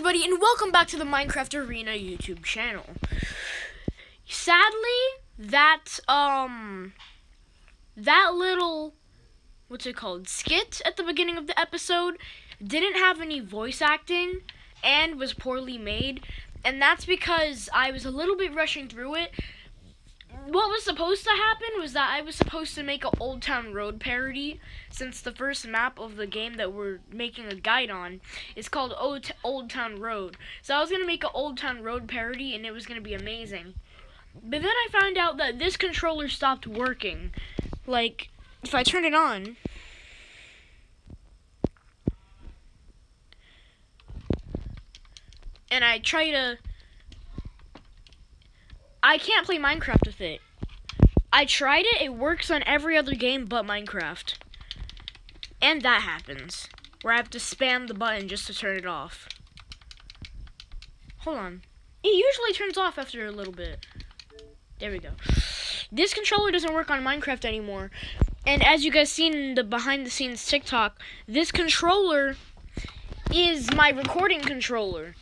everybody, and welcome back to the Minecraft Arena YouTube channel. Sadly, that little, skit at the beginning of the episode didn't have any voice acting and was poorly made, and that's because I was a little bit rushing through it. What was supposed to happen was that I was supposed to make an Old Town Road parody, since the first map of the game that we're making a guide on is called Old Town Road. So I was going to make an Old Town Road parody, and it was going to be amazing. But then I found out that this controller stopped working. Like, if I turn it on, and I try to... I can't play Minecraft with it. I tried it, it works on every other game but Minecraft. And that happens, where I have to spam the button just to turn it off. Hold on. It usually turns off after a little bit. There we go. This controller doesn't work on Minecraft anymore. And as you guys seen in the behind the scenes TikTok, this controller is my recording controller.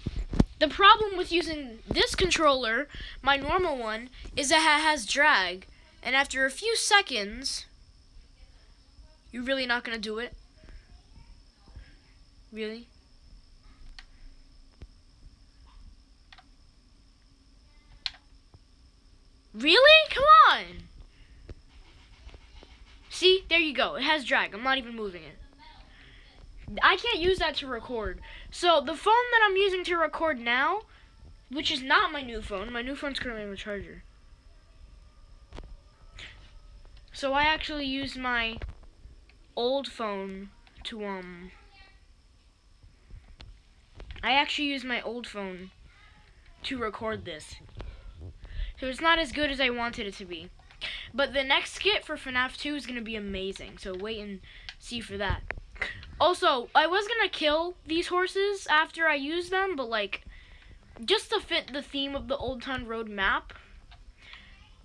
The problem with using this controller, my normal one, is that it has drag. And after a few seconds, you're really not going to do it? Really? Really? Come on! See? There you go. It has drag. I'm not even moving it. I can't use that to record. So the phone that I'm using to record now, which is not my new phone's currently on the charger. So I actually used my old phone to record this. So it's not as good as I wanted it to be. But the next skit for FNAF 2 is going to be amazing. So wait and see for that. Also, I was going to kill these horses after I used them, but just to fit the theme of the Old Town Road map,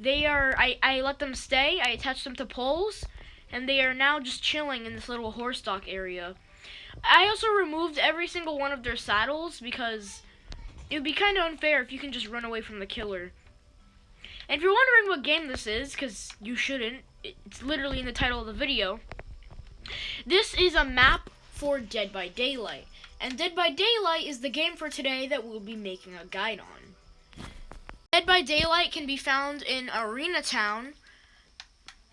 I let them stay, I attached them to poles, and they are now just chilling in this little horse stock area. I also removed every single one of their saddles because it would be kind of unfair if you can just run away from the killer. And if you're wondering what game this is, because you shouldn't, it's literally in the title of the video, this is a map for Dead by Daylight. And Dead by Daylight is the game for today that we'll be making a guide on. Dead by Daylight can be found in Arena Town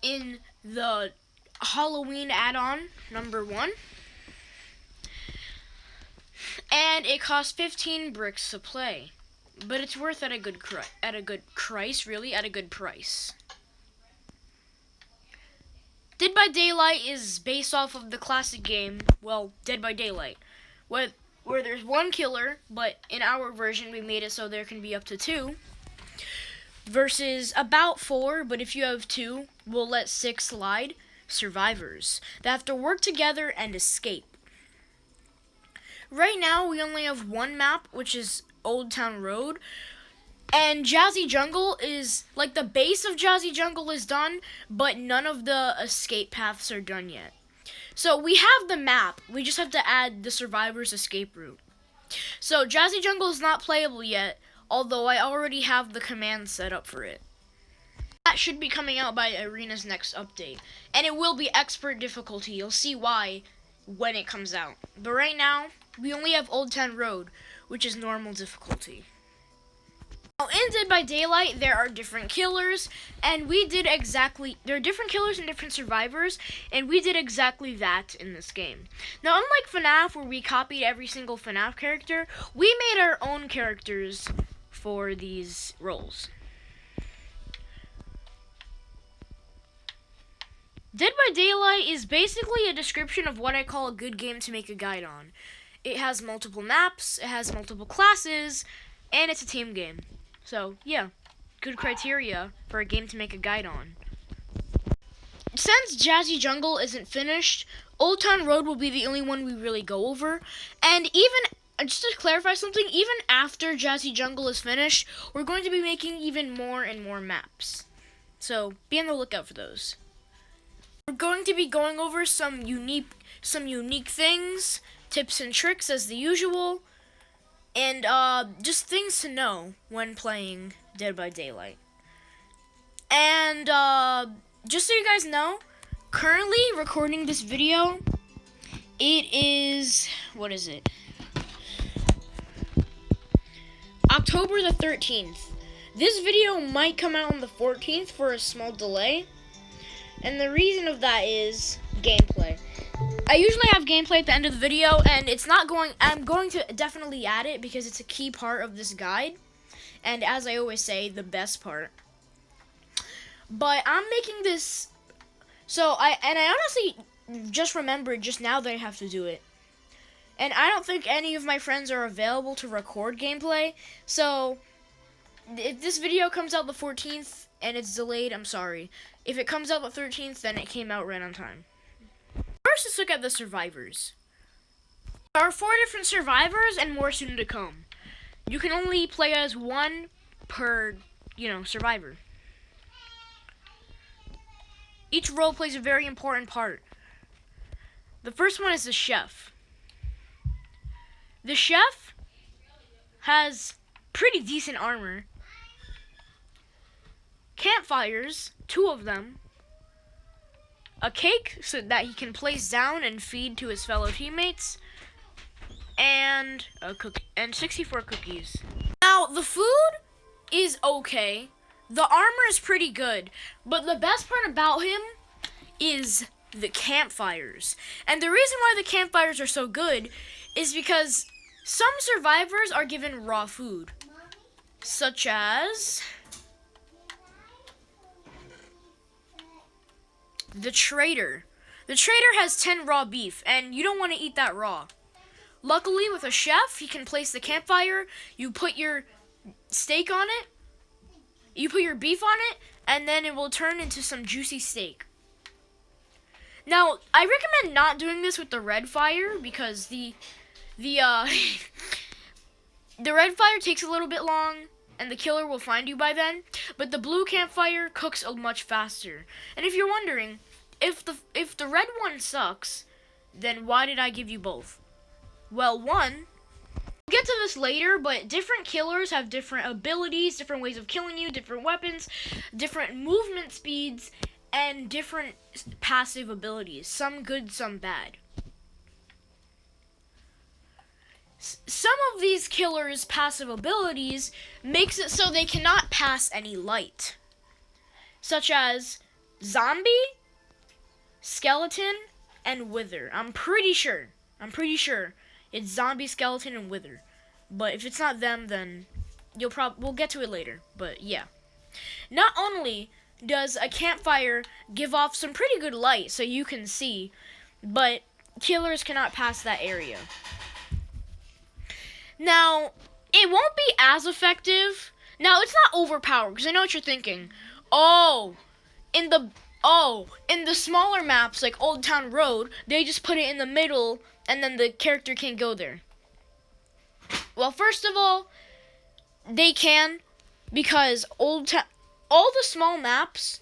in the Halloween add-on number 1. And it costs 15 bricks to play. But it's worth at a good price. Dead by Daylight is based off of the classic game, Dead by Daylight, where there's one killer, but in our version we made it so there can be up to 2, versus about 4, but if you have 2, we'll let 6 slide, survivors that have to work together and escape. Right now we only have one map, which is Old Town Road. And Jazzy Jungle is, the base of Jazzy Jungle is done, but none of the escape paths are done yet. So we have the map, we just have to add the survivor's escape route. So Jazzy Jungle is not playable yet, although I already have the command set up for it. That should be coming out by Arena's next update. And it will be expert difficulty, you'll see why when it comes out. But right now, we only have Old Town Road, which is normal difficulty. Now, in Dead by Daylight, there are different killers, and there are different killers and different survivors, and we did exactly that in this game. Now, unlike FNAF, where we copied every single FNAF character, we made our own characters for these roles. Dead by Daylight is basically a description of what I call a good game to make a guide on. It has multiple maps, it has multiple classes, and it's a team game. So, yeah, good criteria for a game to make a guide on. Since Jazzy Jungle isn't finished, Old Town Road will be the only one we really go over. And just to clarify something, even after Jazzy Jungle is finished, we're going to be making even more and more maps. So, be on the lookout for those. We're going to be going over some unique things, tips and tricks as the usual. And just things to know when playing Dead by Daylight. And just so you guys know, currently recording this video, it is, what is it? October the 13th. This video might come out on the 14th for a small delay. And the reason of that is gameplay. I usually have gameplay at the end of the video, and I'm going to definitely add it because it's a key part of this guide. And as I always say, the best part. But I'm making this, I honestly just remembered just now that I have to do it. And I don't think any of my friends are available to record gameplay, so if this video comes out the 14th and it's delayed, I'm sorry. If it comes out the 13th, then it came out right on time. First, let's look at the survivors. There are 4 different survivors and more soon to come. You can only play as one per, survivor. Each role plays a very important part. The first one is the chef. The chef has pretty decent armor, campfires, 2 of them, a cake so that he can place down and feed to his fellow teammates, and 64 cookies. Now, the food is okay. The armor is pretty good, but the best part about him is the campfires. And the reason why the campfires are so good is because some survivors are given raw food, such as the trader. The trader has 10 raw beef, and you don't want to eat that raw. Luckily, with a chef, he can place the campfire, you put your steak on it, you put your beef on it, and then it will turn into some juicy steak. Now, I recommend not doing this with the red fire because the red fire takes a little bit long and the killer will find you by then, but the blue campfire cooks much faster. And if you're wondering, if the red one sucks, then why did I give you both? Well, one, we'll get to this later, but different killers have different abilities, different ways of killing you, different weapons, different movement speeds, and different passive abilities. Some good, some bad. Some of these killers' passive abilities makes it so they cannot pass any light, such as zombie, skeleton, and wither. I'm pretty sure it's zombie, skeleton, and wither. But if it's not them, then we'll get to it later. But yeah. Not only does a campfire give off some pretty good light so you can see, but killers cannot pass that area. Now, it won't be as effective. Now, it's not overpowered, because I know what you're thinking. In the smaller maps, like Old Town Road, they just put it in the middle, and then the character can't go there. Well, first of all, they can, because all the small maps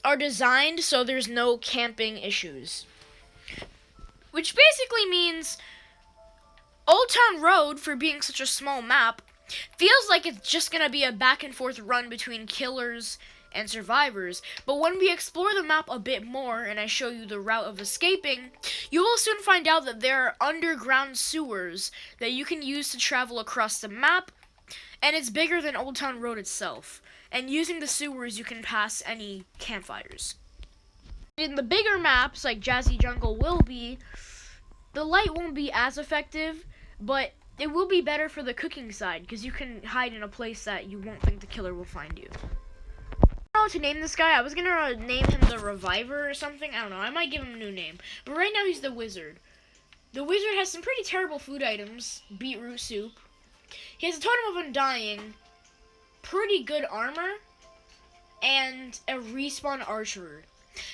are designed so there's no camping issues. Which basically means Old Town Road, for being such a small map, feels like it's just going to be a back and forth run between killers and survivors. But when we explore the map a bit more and I show you the route of escaping, you will soon find out that there are underground sewers that you can use to travel across the map, and it's bigger than Old Town Road itself. And using the sewers, you can pass any campfires. In the bigger maps, like Jazzy Jungle will be, the light won't be as effective, but it will be better for the cooking side, because you can hide in a place that you won't think the killer will find you. I don't know what to name this guy. I was going to name him the Reviver or something. I don't know. I might give him a new name. But right now he's the Wizard. The Wizard has some pretty terrible food items. Beetroot soup. He has a Totem of Undying, pretty good armor, and a Respawn Archerer.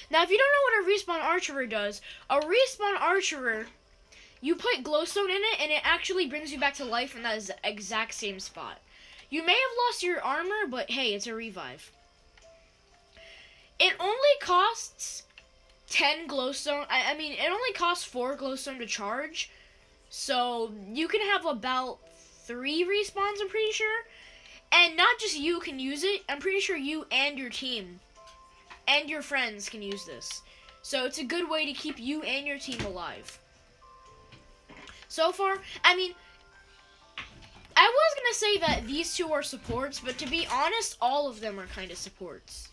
Now, if you don't know what a Respawn Archerer does, a Respawn Archerer, you put glowstone in it, and it actually brings you back to life in that exact same spot. You may have lost your armor, but hey, it's a revive. It only costs 10 glowstone. I mean, it only costs 4 glowstone to charge, so you can have about 3 respawns, I'm pretty sure. And not just you can use it, I'm pretty sure you and your team and your friends can use this. So it's a good way to keep you and your team alive. So far, I mean, I was going to say that these 2 are supports, but to be honest, all of them are kind of supports.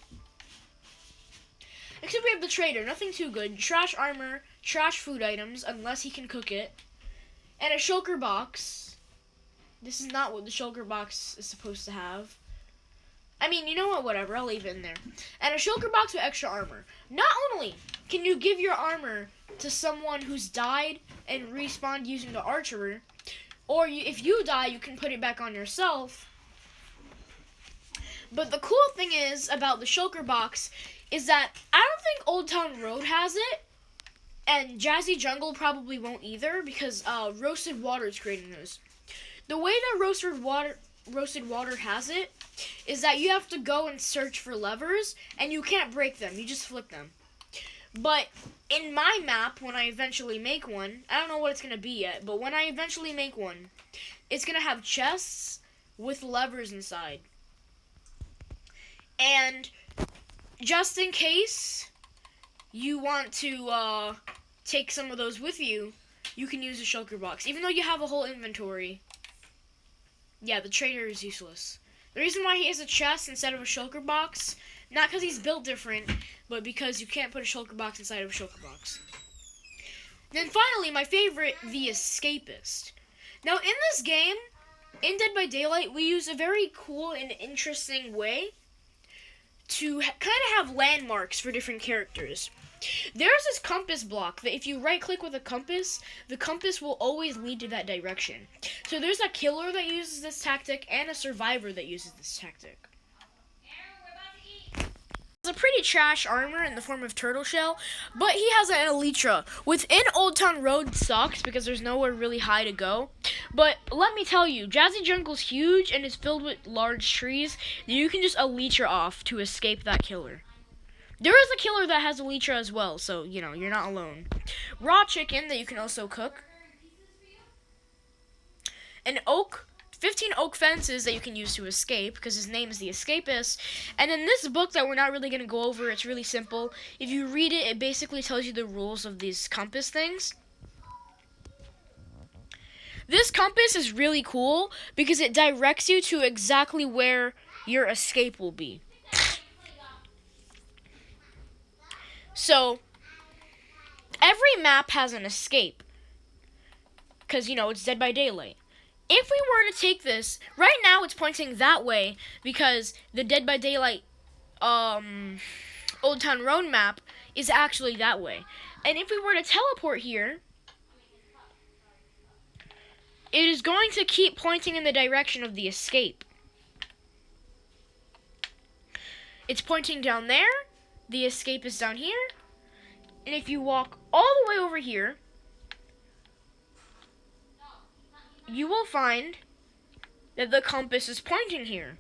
Except we have the trader, nothing too good. Trash armor, trash food items, unless he can cook it. And a shulker box. This is not what the shulker box is supposed to have. I mean, you know what, whatever, I'll leave it in there. And a shulker box with extra armor. Not only can you give your armor to someone who's died and respawned using the archer, or if you die, you can put it back on yourself. But the cool thing is about the shulker box is that I don't think Old Town Road has it, and Jazzy Jungle probably won't either, because Roasted Water is creating those. The way that Roasted Water has it is that you have to go and search for levers, and you can't break them, you just flick them. But in my map, when I eventually make one, I don't know what it's going to be yet, but when I eventually make one, it's going to have chests with levers inside. And just in case you want to take some of those with you, you can use a shulker box. Even though you have a whole inventory. Yeah, the trader is useless. The reason why he has a chest instead of a shulker box, not because he's built different, but because you can't put a shulker box inside of a shulker box. Then finally, my favorite, the Escapist. Now in this game, in Dead by Daylight, we use a very cool and interesting way to kind of have landmarks for different characters. There's this compass block that if you right click with a compass, the compass will always lead to that direction. So there's a killer that uses this tactic and a survivor that uses this tactic. It's a pretty trash armor in the form of turtle shell, but he has an elytra. Within Old Town Road sucks because there's nowhere really high to go. But let me tell you, Jazzy Jungle's huge and is filled with large trees that you can just elytra off to escape that killer. There is a killer that has elytra as well, so, you know, you're not alone. Raw chicken that you can also cook. An 15 oak fences that you can use to escape, because his name is the Escapist. And in this book that we're not really going to go over, it's really simple. If you read it, it basically tells you the rules of these compass things. This compass is really cool because it directs you to exactly where your escape will be. So, every map has an escape, because, you know, it's Dead by Daylight. If we were to take this, right now it's pointing that way, because the Dead by Daylight Old Town Road map is actually that way. And if we were to teleport here, it is going to keep pointing in the direction of the escape. It's pointing down there. The escape is down here. And if you walk all the way over here, you will find that the compass is pointing here.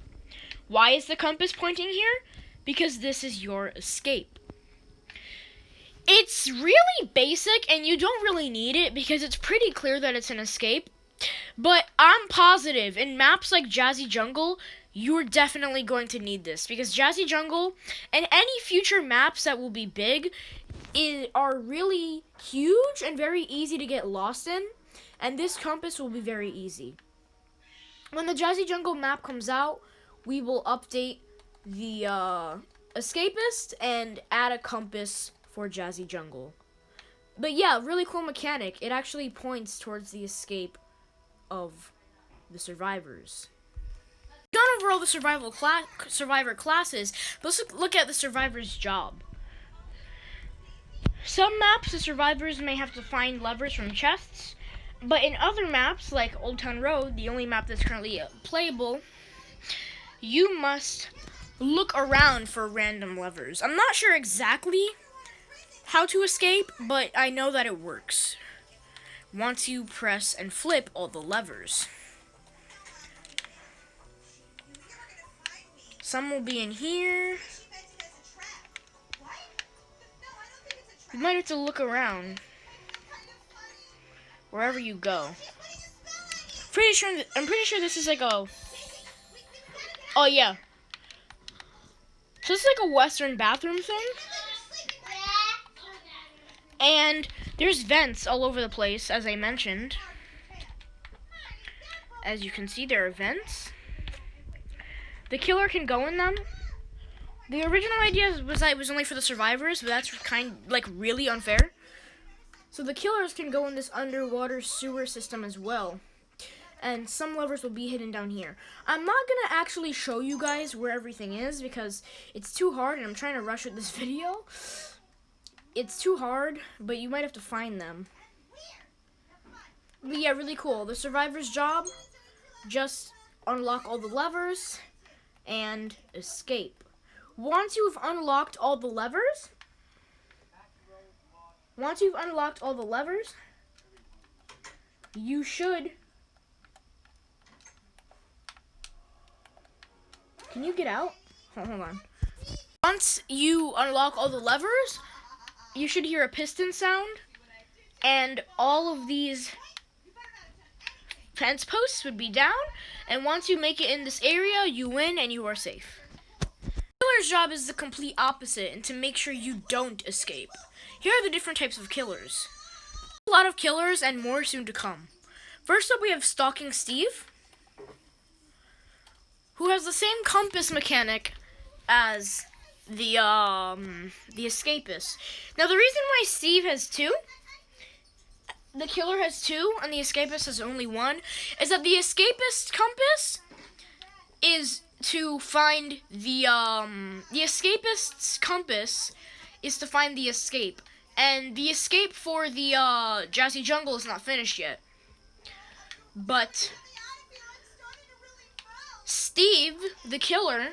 Why is the compass pointing here? Because this is your escape. It's really basic and you don't really need it because it's pretty clear that it's an escape. But I'm positive in maps like Jazzy Jungle, you're definitely going to need this because Jazzy Jungle and any future maps that will be big are really huge and very easy to get lost in, and this compass will be very easy. When the Jazzy Jungle map comes out, we will update the Escapist and add a compass for Jazzy Jungle. But yeah, really cool mechanic. It actually points towards the escape of the survivors. We've gone over all the survivor classes, but let's look at the survivor's job. Some maps, the survivors may have to find levers from chests, but in other maps, like Old Town Road, the only map that's currently playable, you must look around for random levers. I'm not sure exactly how to escape, but I know that it works once you press and flip all the levers. Some will be in here. You might have to look around wherever you go. I'm pretty sure this is like a. Oh yeah. So it's like a Western bathroom thing. And there's vents all over the place, as I mentioned. As you can see, there are vents. The killer can go in them. The original idea was that it was only for the survivors, but that's really unfair. So the killers can go in this underwater sewer system as well. And some levers will be hidden down here. I'm not going to actually show you guys where everything is because it's too hard and I'm trying to rush with this video. It's too hard, but you might have to find them. But yeah, really cool. The survivor's job, just unlock all the levers and escape. Once you've unlocked all the levers, you should... Can you get out? Hold on. Once you unlock all the levers, you should hear a piston sound, and all of these fence posts would be down, and once you make it in this area, you win and you are safe. The killer's job is the complete opposite, and to make sure you don't escape. Here are the different types of killers. A lot of killers and more soon to come. First up, we have Stalking Steve, who has the same compass mechanic as the escapist. Now, the reason why Steve has two, the killer has two, and the escapist has only one, is that the escapist compass is to find the escapist's compass is to find the escape, and the escape for the Jazzy Jungle is not finished yet. But Steve, the killer,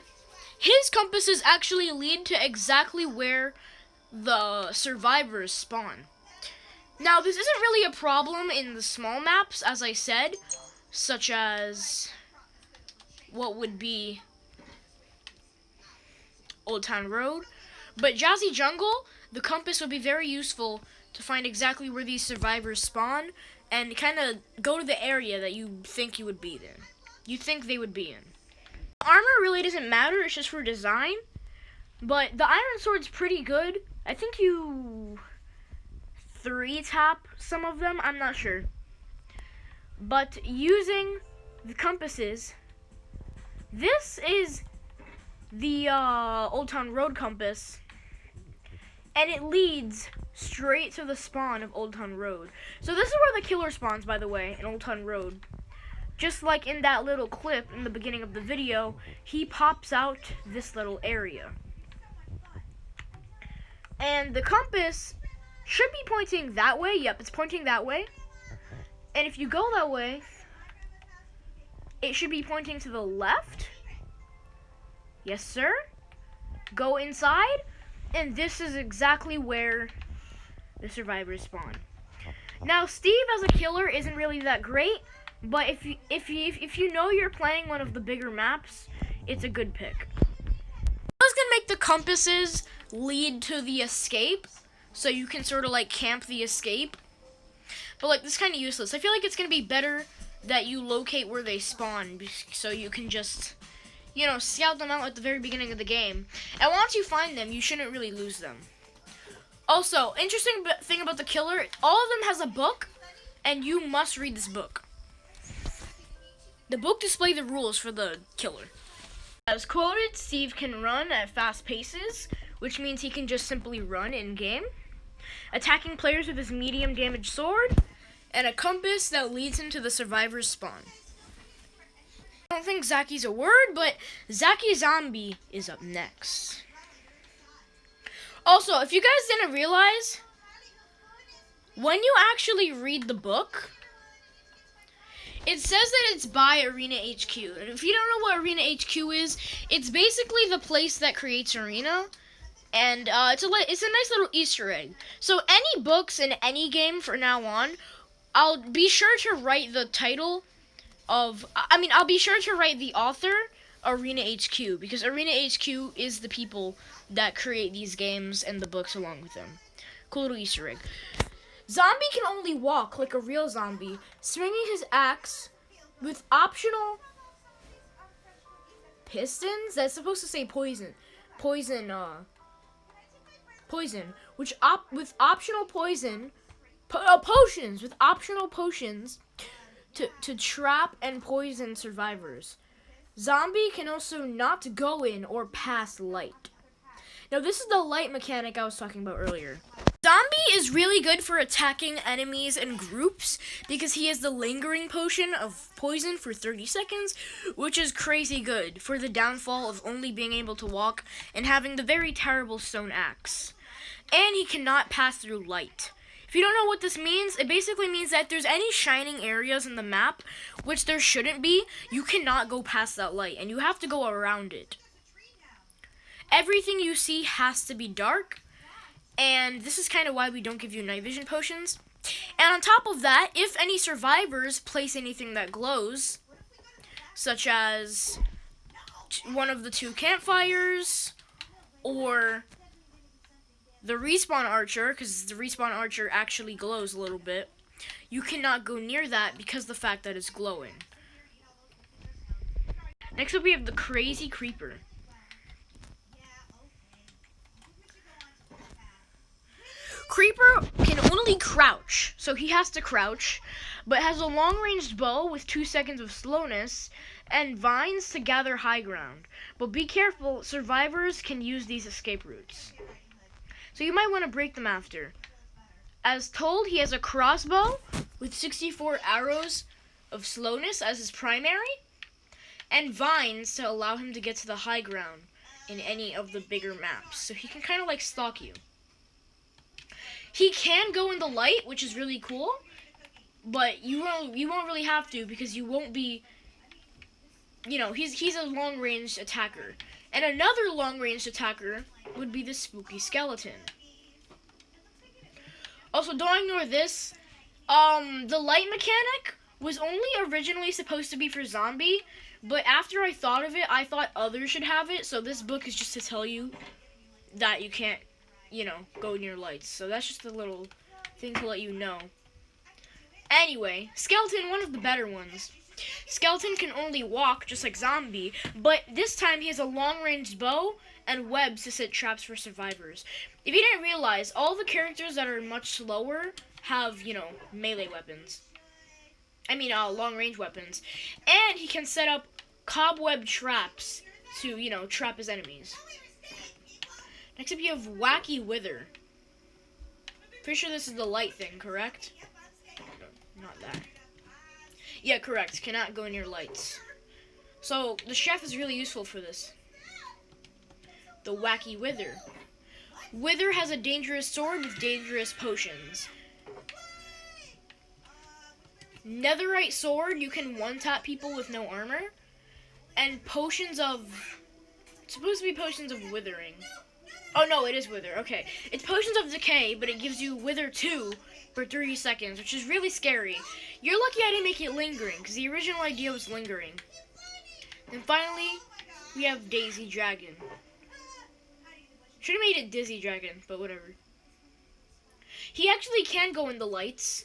his compasses actually lead to exactly where the survivors spawn. Now, this isn't really a problem in the small maps, as I said, such as what would be Old Town Road. But Jazzy Jungle, the compass would be very useful to find exactly where these survivors spawn and kind of go to the area that you think they would be in. Armor really doesn't matter, it's just for design. But the Iron Sword's pretty good. I think you 3-tap some of them, I'm not sure. But using the compasses, this is the Old Town Road compass, and it leads straight to the spawn of Old Town Road. So this is where the killer spawns, by the way, in Old Town Road. Just like in that little clip in the beginning of the video, he pops out this little area. And the compass should be pointing that way. Yep, it's pointing that way. And if you go that way, it should be pointing to the left. Yes, sir. Go inside, and this is exactly where the survivors spawn. Now, Steve as a killer isn't really that great, but if you know you're playing one of the bigger maps, it's a good pick. I was gonna make the compasses lead to the escape, so you can sort of like camp the escape. But like, this is kind of useless. I feel like it's gonna be better that you locate where they spawn, so you can just, you know, scout them out at the very beginning of the game. And once you find them, you shouldn't really lose them. Also, interesting thing about the killer, all of them has a book, and you must read this book. The book displays the rules for the killer. As quoted, Steve can run at fast paces, which means he can just simply run in-game, attacking players with his medium damage sword, and a compass that leads him to the survivor's spawn. I don't think Zacky's a word, but Zacky Zombie is up next. Also, if you guys didn't realize, when you actually read the book, it says that it's by Arena HQ. And if you don't know what Arena HQ is, it's basically the place that creates Arena. And it's a nice little Easter egg. So any books in any game from now on, I'll be sure to write the title of... I'll be sure to write the author, Arena HQ. Because Arena HQ is the people that create these games and the books along with them. Cool little Easter egg. Zombie can only walk like a real zombie, swinging his axe with optional pistons, that's supposed to say poison. Poison, which with optional poison, potions, with optional potions to trap and poison survivors. Zombie can also not go in or pass light. Now, this is the light mechanic I was talking about earlier. Zombie is really good for attacking enemies in groups because he has the lingering potion of poison for 30 seconds, which is crazy good for the downfall of only being able to walk and having the very terrible stone axe. And he cannot pass through light. If you don't know what this means, it basically means that if there's any shining areas in the map, which there shouldn't be, you cannot go past that light, and you have to go around it. Everything you see has to be dark, and this is kind of why we don't give you night vision potions. And on top of that, if any survivors place anything that glows, such as one of the 2 campfires, or the respawn archer, because the respawn archer actually glows a little bit, you cannot go near that because of the fact that it's glowing. Next up we have the crazy creeper. Creeper can only crouch, so he has to crouch, but has a long-ranged bow with 2 seconds of slowness and vines to gather high ground. But be careful, survivors can use these escape routes, so you might want to break them after. As told, he has a crossbow with 64 arrows of slowness as his primary, and vines to allow him to get to the high ground in any of the bigger maps, so he can kind of like stalk you. He can go in the light, which is really cool, but you won't really have to because you won't be, he's a long-range attacker. And another long-range attacker would be the spooky skeleton. Also, don't ignore this. The light mechanic was only originally supposed to be for zombie, but after I thought of it, I thought others should have it, so this book is just to tell you that you can't go near lights. So that's just a little thing to let you know. Anyway, skeleton, one of the better ones. Skeleton can only walk, just like zombie, but this time he has a long-range bow and webs to set traps for survivors. If you didn't realize, all the characters that are much slower have, melee weapons. Long-range weapons. And he can set up cobweb traps to, trap his enemies. Next up, you have Wacky Wither. Pretty sure this is the light thing, correct? No, not that. Yeah, correct. Cannot go near lights. So, the chef is really useful for this. The Wacky Wither. Wither has a dangerous sword with dangerous potions. Netherite sword, you can one-tap people with no armor. And potions of... It's supposed to be potions of withering. Oh, no, it is Wither. Okay. It's Potions of Decay, but it gives you Wither 2 for 30 seconds, which is really scary. You're lucky I didn't make it lingering, because the original idea was lingering. Then finally, we have Daisy Dragon. Should have made it Dizzy Dragon, but whatever. He actually can go in the lights.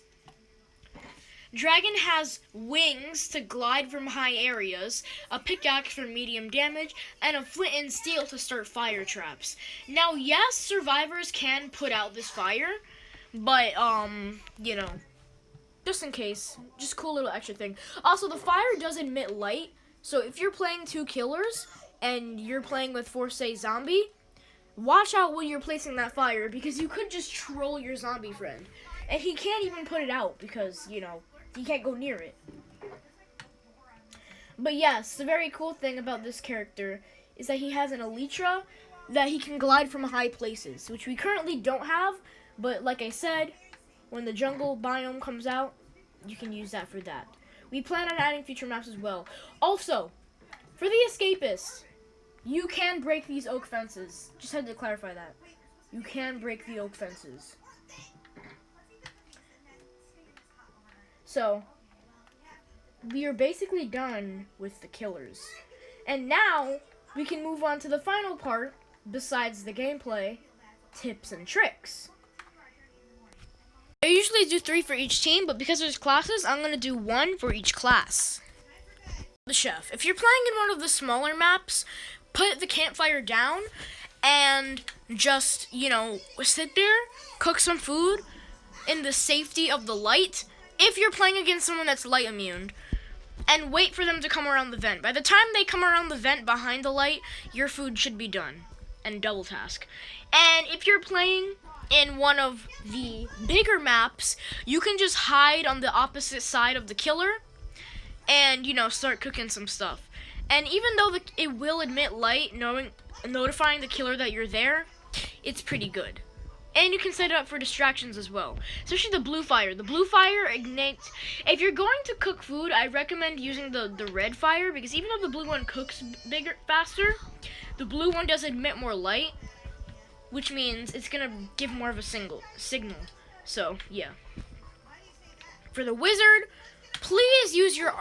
Dragon has wings to glide from high areas, a pickaxe for medium damage, and a flint and steel to start fire traps. Now, yes, survivors can put out this fire, but, just in case. Just cool little extra thing. Also, the fire does emit light, so if you're playing 2 killers, and you're playing with Force Zombie, watch out when you're placing that fire, because you could just troll your zombie friend. And he can't even put it out, because, he can't go near it. But yes, the very cool thing about this character is that he has an elytra that he can glide from high places, which we currently don't have, but like I said, when the jungle biome comes out, you can use that for that. We plan on adding future maps as well. Also, for the escapists, you can break these oak fences. Just had to clarify that. You can break the oak fences. So, we are basically done with the killers. And now, we can move on to the final part, besides the gameplay, tips and tricks. I usually do 3 for each team, but because there's classes, I'm going to do 1 for each class. The chef. If you're playing in one of the smaller maps, put the campfire down and just, sit there, cook some food in the safety of the light if you're playing against someone that's light immune, and wait for them to come around the vent. By the time they come around the vent behind the light, your food should be done, and double task. And if you're playing in one of the bigger maps, you can just hide on the opposite side of the killer and, start cooking some stuff. And even though it will emit light, notifying the killer that you're there, it's pretty good. And you can set it up for distractions as well. Especially the blue fire. The blue fire ignites. If you're going to cook food, I recommend using the red fire, because even though the blue one cooks faster, the blue one does emit more light, which means it's going to give more of a signal. So, yeah. For the wizard, please use your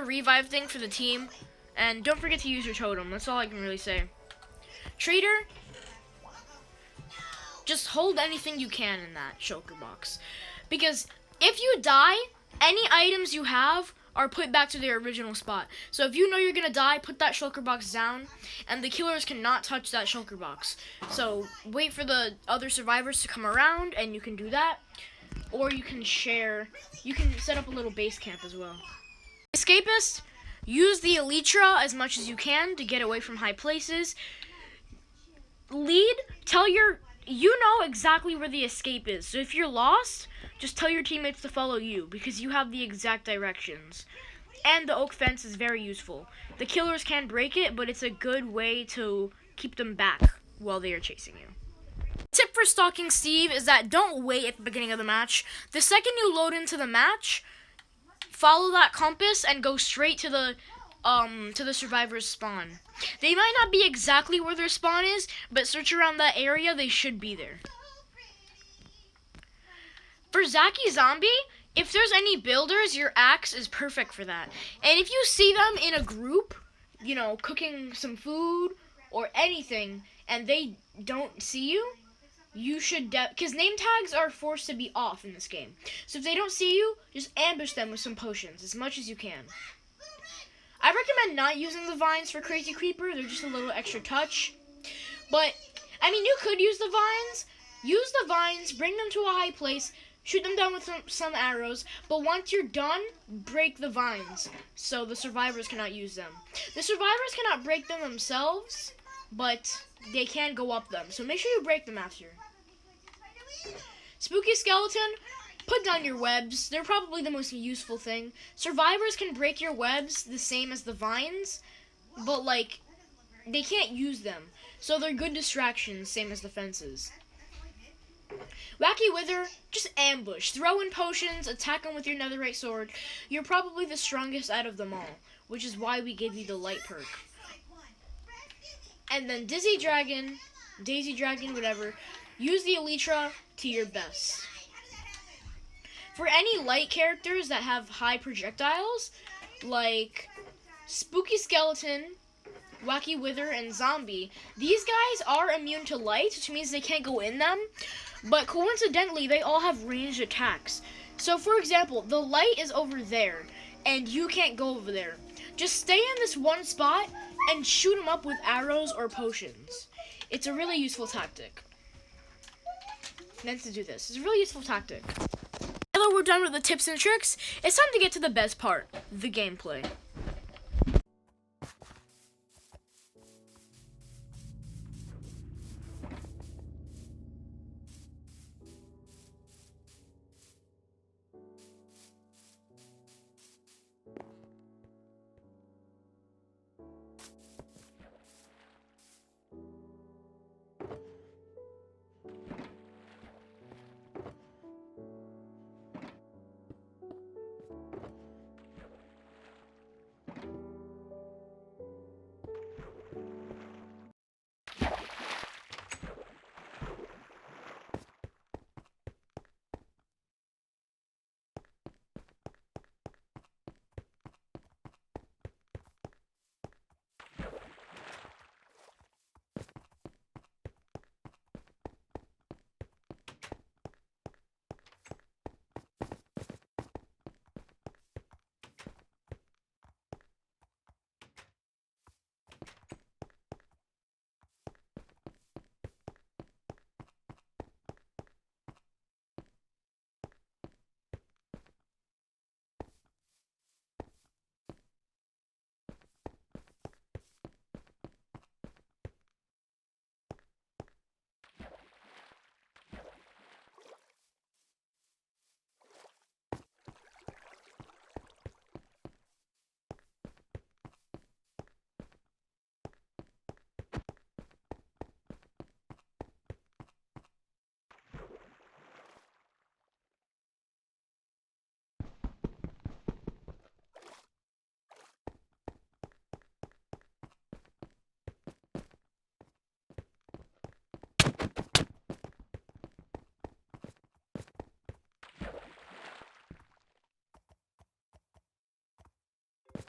revive thing for the team, and don't forget to use your totem. That's all I can really say. Trader, just hold anything you can in that shulker box, because if you die, any items you have are put back to their original spot. So if you know you're gonna die, put that shulker box down, and the killers cannot touch that shulker box. So wait for the other survivors to come around, and you can do that. Or you can set up a little base camp as well. Escapist, use the Elytra as much as you can to get away from high places. Lead, you know exactly where the escape is. So if you're lost, just tell your teammates to follow you, because you have the exact directions. And the oak fence is very useful. The killers can break it, but it's a good way to keep them back while they are chasing you. Tip for stalking Steve is that don't wait at the beginning of the match. The second you load into the match, follow that compass and go straight to the survivor's spawn. They might not be exactly where their spawn is, but search around that area, they should be there. For Zaki Zombie, if there's any builders, your axe is perfect for that. And if you see them in a group, cooking some food or anything, and they don't see you, you should, because name tags are forced to be off in this game. So if they don't see you, just ambush them with some potions as much as you can. I recommend not using the vines for Crazy Creeper. They're just a little extra touch. But, you could use the vines. Use the vines, bring them to a high place, shoot them down with some arrows. But once you're done, break the vines so the survivors cannot use them. The survivors cannot break them themselves, but they can go up them. So make sure you break them after. Spooky Skeleton, put down your webs. They're probably the most useful thing. Survivors can break your webs the same as the vines, but they can't use them. So they're good distractions, same as the fences. Wacky Wither, just ambush. Throw in potions, attack them with your netherite sword. You're probably the strongest out of them all, which is why we gave you the light perk. And then Daisy Dragon, whatever, use the Elytra to your best. For any light characters that have high projectiles, like Spooky Skeleton, Wacky Wither, and Zombie, these guys are immune to light, which means they can't go in them, but coincidentally, they all have ranged attacks. So, for example, the light is over there, and you can't go over there. Just stay in this one spot and shoot them up with arrows or potions. It's a really useful tactic. Meant to do this. It's a really useful tactic. Now that we're done with the tips and tricks, it's time to get to the best part, the gameplay.